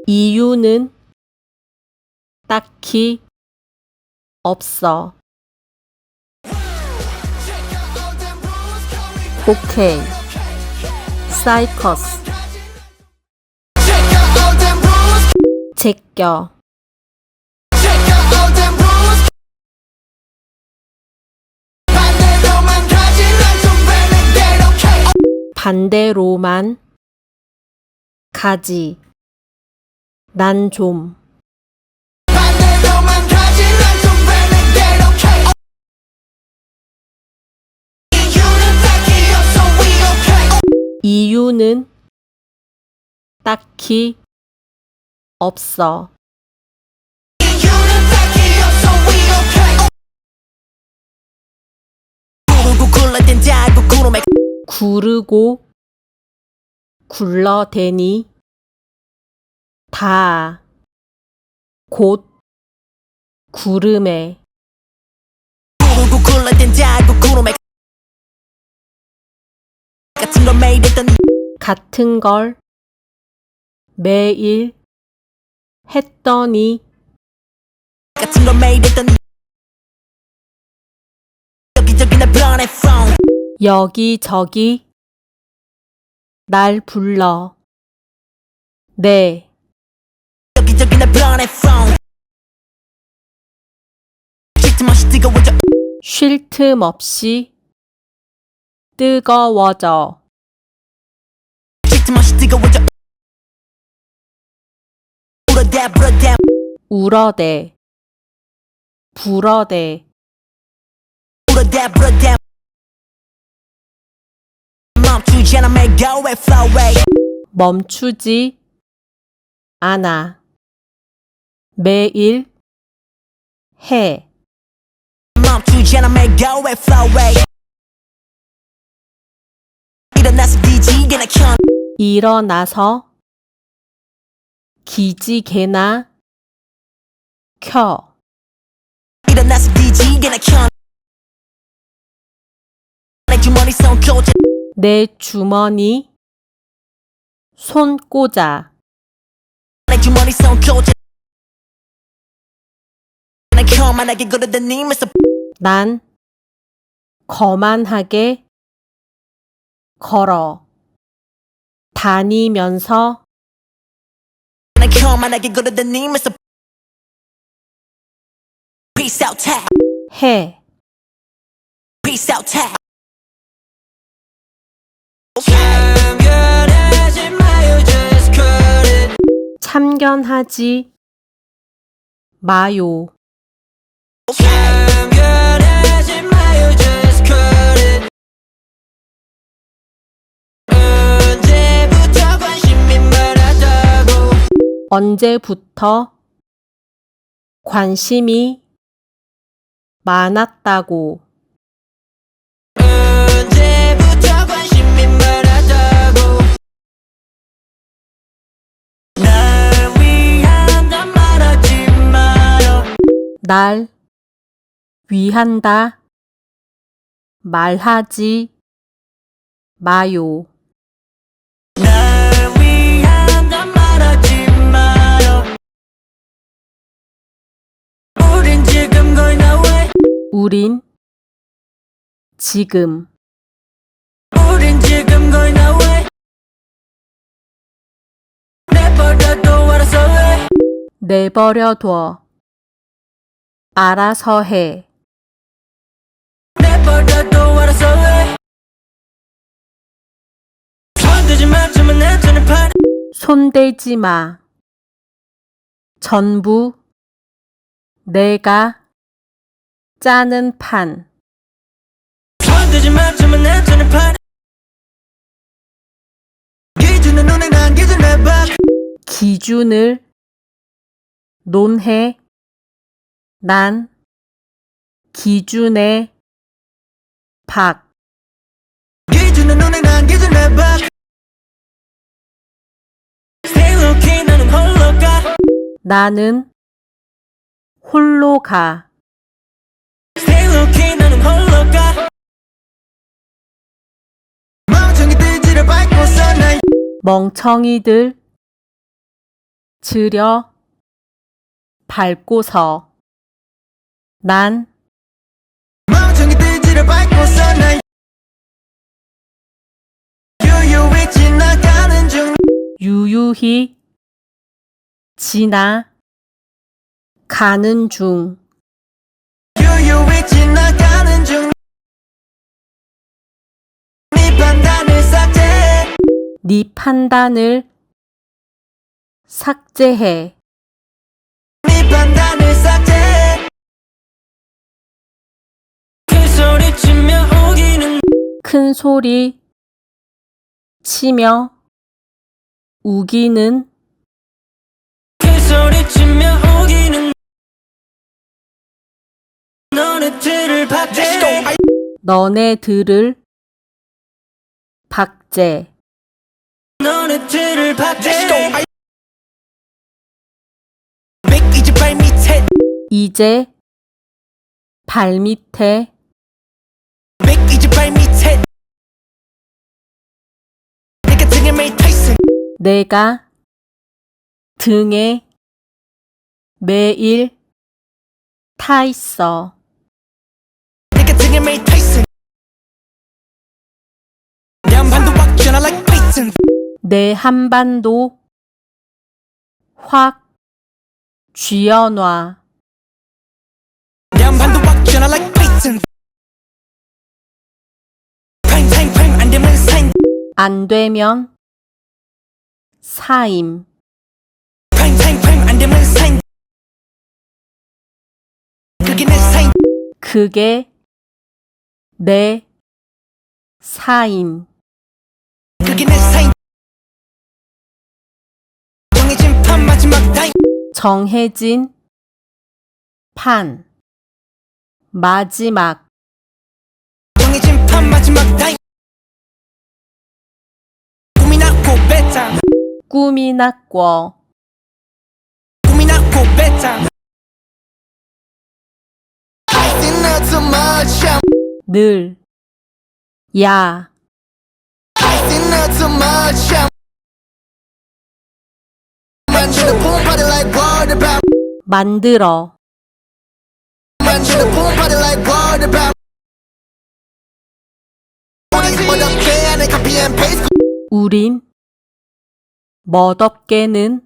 이유는 딱히 없어. 오케이. 사이커스. 제껴. 반대로만 가지. 난 좀. 이유는 딱히 없어. 구르고 굴러대니 다 곧 구름에 같은 걸 매일 했더니 여기저기 날 불러. 네. 쉴 틈 없이 뜨거워져. 울어대. 불어대. 멈추지 않아. 매일 해. 일어나서 기지개나 켜. 내 주머니 손 꽂아. 난 거만하게 걸어 다니면서 해. 참견하지 마요. 언제부터 관심이 많았다고. 날 위한다 말하지 마요. 우린 지금 내버려둬. 알아서 해. 손대지 마. 전부 내가 짜는 판. 기준을 논해. 난 기준의 박. 나는 홀로 가. 멍청이들 들여 밟고서 난 멍청이 들지를 밟고서 난 유유히 지나가는 중 유유히 지나 가는 중 유유히 지나가는 중 네 판단을 삭제해 네 판단을 삭제해 네 판단을 삭제해 큰 소리 치며 우기는 큰 소리 치며 우기는 큰 소리 치며 우기는 너네들을 박제 너네들을 박제 너네들을 박제 이제 발밑에 이제 발밑에 이제 발밑에 내가 등에 매일 타이슨 내가 등에 매일 타 있어. 내가 등에 매일 타이슨 내 한반도 박전화 like Tyson 내 한반도 확 쥐어놔. 내 한반도 박전화 like Tyson 프라임 안 되면 사인 안 되면 사임. 프라임 안 되면 사인 그게 내 사인 그게 내 사임. 그게 내 사인 정해진 판 마지막 타임 정해진 판 마지막 정해진 판 마지막 타임 꿈이 났고 배짱 꿈이 났고 꿈이 났고 배짱 I think not too much 늘 야 I think not too much 만지는 boom party like water bomb 만들어 만지는 boom party like water bomb 우리 어렵게 하는 copy and paste 우린 멋없게는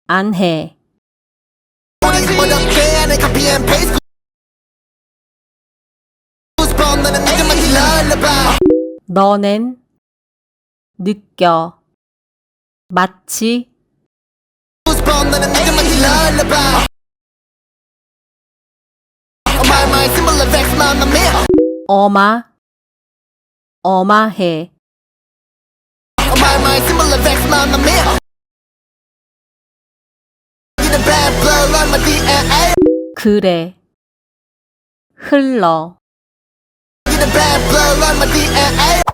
안 해. 우리 어렵게 하는 copy and paste goosebump 너는 내가 마치 lullaby 너넨 느껴 마치 goosebump 너는 내가 마치 lullaby Oh my my symbol of X my man 어마해. Oh my my symbol of X my man Get a bad blood on my DNA 그래 흘러 Get a bad blood on my DNA